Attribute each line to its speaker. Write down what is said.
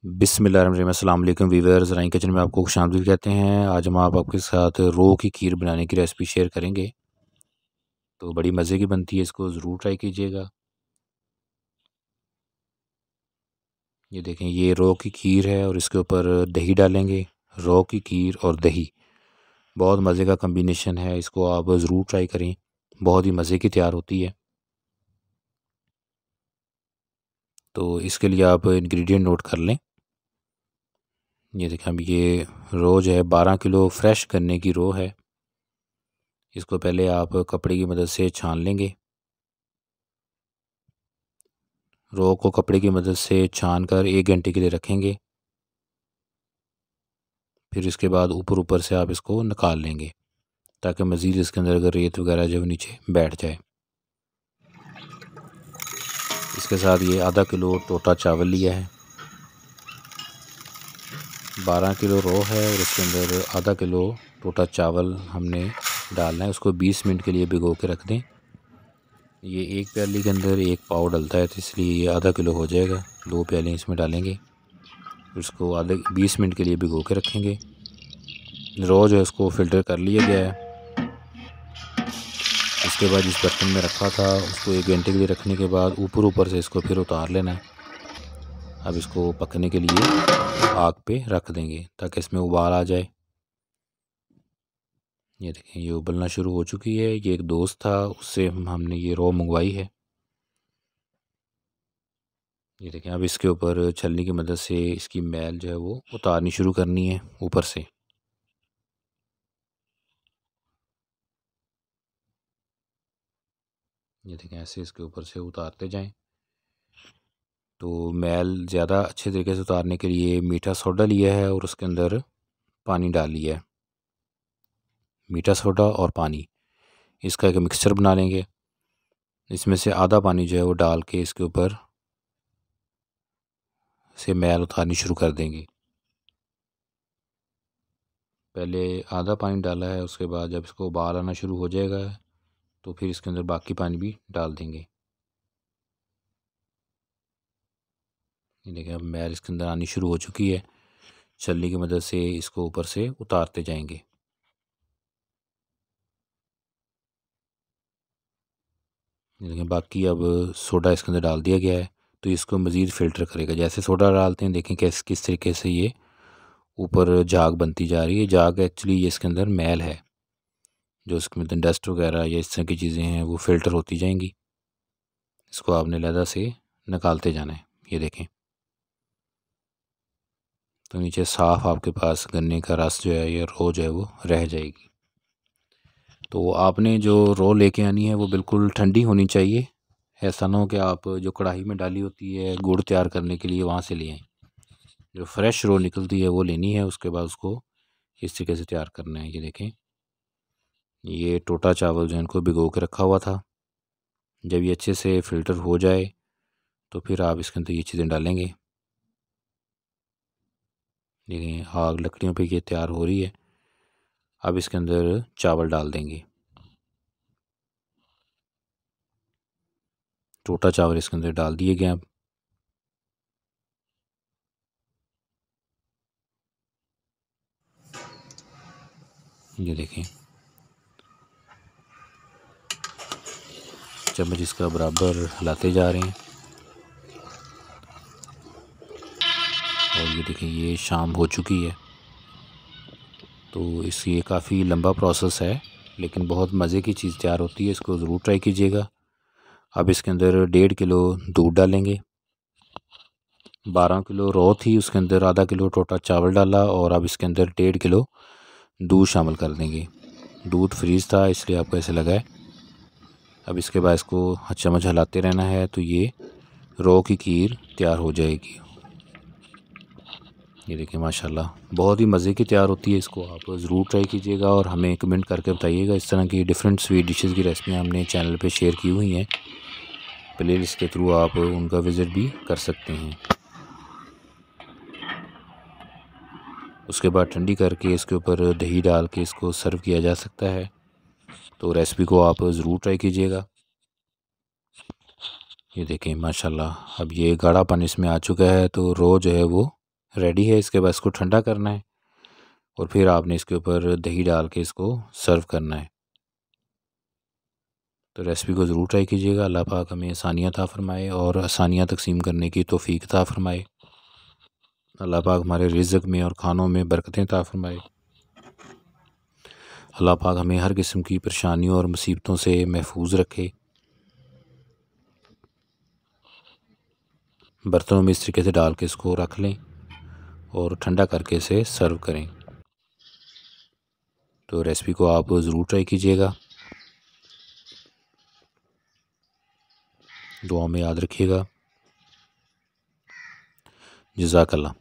Speaker 1: बिस्मिल्लाहिर्रहमानिर्रहीम। अस्सलाम वालेकुम वीवर्स, राइन किचन में आपको खुशामदीद कहते हैं। आज हम आपके साथ रो की खीर बनाने की रेसिपी शेयर करेंगे। तो बड़ी मज़े की बनती है, इसको ज़रूर ट्राई कीजिएगा। ये देखें, ये रो की खीर है और इसके ऊपर दही डालेंगे। रो की खीर और दही बहुत मज़े का कम्बिनेशन है, इसको आप ज़रूर ट्राई करें। बहुत ही मज़े की तैयार होती है। तो इसके लिए आप इंग्रेडिएंट नोट कर लें। ये देखें, अब ये रो जो है 12 किलो फ्रेश गन्ने की रो है। इसको पहले आप कपड़े की मदद से छान लेंगे। रो को कपड़े की मदद से छान कर 1 घंटे के लिए रखेंगे। फिर इसके बाद ऊपर ऊपर से आप इसको निकाल लेंगे ताकि मज़ीद इसके अंदर अगर रेत वगैरह जो नीचे बैठ जाए। इसके साथ ये आधा किलो टोटा चावल लिया है। 12 किलो रो है और इसके अंदर आधा किलो टोटा चावल हमने डालना है। उसको 20 मिनट के लिए भिगो के रख दें। ये एक प्याली के अंदर एक पाव डलता है, तो इसलिए ये आधा किलो हो जाएगा। 2 प्याले इसमें डालेंगे। उसको आधे 20 मिनट के लिए भिगो के रखेंगे। रो जो है उसको फ़िल्टर कर लिया गया है। इसके बाद जिस बर्तन में रखा था उसको 1 घंटे के लिए रखने के बाद ऊपर ऊपर से इसको फिर उतार लेना है। अब इसको पकने के लिए आग पे रख देंगे ताकि इसमें उबाल आ जाए। ये देखें, ये उबलना शुरू हो चुकी है। ये एक दोस्त था, उससे हमने ये रो मंगवाई है। ये देखें, अब इसके ऊपर छलनी की मदद से इसकी मैल जो है वो उतारनी शुरू करनी है ऊपर से। ये देखें, ऐसे इसके ऊपर से उतारते जाएं। तो मैल ज़्यादा अच्छे तरीके से उतारने के लिए मीठा सोडा लिया है और उसके अंदर पानी डाल लिया है। मीठा सोडा और पानी, इसका एक मिक्सचर बना लेंगे। इसमें से आधा पानी जो है वो डाल के इसके ऊपर से मैल उतारनी शुरू कर देंगे। पहले आधा पानी डाला है, उसके बाद जब इसको उबाल आना शुरू हो जाएगा तो फिर इसके अंदर बाकी पानी भी डाल देंगे। ये देखिए, अब मैल इसके अंदर आनी शुरू हो चुकी है। छलनी की मदद से इसको ऊपर से उतारते जाएंगे। ये देखिए, बाकी अब सोडा इसके अंदर डाल दिया गया है तो इसको मज़ीद फ़िल्टर करेगा। जैसे सोडा डालते हैं, देखें किस तरीके से ये ऊपर झाग बनती जा रही है। झाग एक्चुअली ये इसके अंदर मैल है, जो इसके अंदर डस्ट वगैरह या इस तरह की चीज़ें हैं वो फ़िल्टर होती जाएंगी। इसको आपने लहदा से निकालते जाना है। ये देखें, तो नीचे साफ़ आपके पास गन्ने का रस जो है या रो जो है वो रह जाएगी। तो आपने जो रो लेके आनी है वो बिल्कुल ठंडी होनी चाहिए। ऐसा ना हो कि आप जो कढ़ाई में डाली होती है गुड़ तैयार करने के लिए वहाँ से ले आएँ। जो फ्रेश रो निकलती है वो लेनी है। उसके बाद उसको इस तरीके से तैयार करना है। ये देखें, ये टोटा चावल जो है इनको भिगो के रखा हुआ था। जब ये अच्छे से फ़िल्टर हो जाए तो फिर आप इसके अंदर ये चीज़ें डालेंगे। देखें, आग लकड़ियों पे ये तैयार हो रही है। अब इसके अंदर चावल डाल देंगे। टोटा चावल इसके अंदर डाल दिए गए। अब ये देखें, चम्मच इसका बराबर हिलाते जा रहे हैं। और ये देखें, ये शाम हो चुकी है। तो ये काफ़ी लंबा प्रोसेस है लेकिन बहुत मज़े की चीज़ तैयार होती है। इसको ज़रूर ट्राई कीजिएगा। अब इसके अंदर 1.5 किलो दूध डालेंगे। 12 किलो रो थी, उसके अंदर आधा किलो टोटा चावल डाला और अब इसके अंदर 1.5 किलो दूध शामिल कर देंगे। दूध फ्रीज़ था इसलिए आपको ऐसे लगा है। अब इसके बाद इसको चम्मच हिलाते रहना है तो ये रो की खीर तैयार हो जाएगी। ये देखिए, माशाल्लाह बहुत ही मज़े की तैयार होती है। इसको आप ज़रूर ट्राई कीजिएगा और हमें कमेंट करके बताइएगा। इस तरह की डिफरेंट स्वीट डिशेज़ की रेसिपियाँ हमने चैनल पे शेयर की हुई हैं। प्लेलिस्ट के थ्रू आप उनका विज़िट भी कर सकते हैं। उसके बाद ठंडी करके इसके ऊपर दही डाल के इसको सर्व किया जा सकता है। तो रेसिपी को आप ज़रूर ट्राई कीजिएगा। ये देखें, माशाल्लाह अब ये गाढ़ापन इसमें आ चुका है तो रो जो है वो रेडी है। इसके बाद इसको ठंडा करना है और फिर आपने इसके ऊपर दही डाल के इसको सर्व करना है। तो रेसिपी को ज़रूर ट्राई कीजिएगा। अल्लाह पाक हमें आसानियाँ अता फ़रमाए और आसानियाँ तक़सीम करने की तौफ़ीक अता फ़रमाए। अल्लाह पाक हमारे रिज़्क़ में और खानों में बरकतें अता फ़रमाए। अल्लाह पाक हमें हर किस्म की परेशानियों और मुसीबतों से महफूज रखे। बर्तनों में इस तरीके से डाल के इसको रख लें और ठंडा करके इसे सर्व करें। तो रेसिपी को आप ज़रूर ट्राई कीजिएगा। दुआ में याद रखिएगा। जज़ाकल्लाह।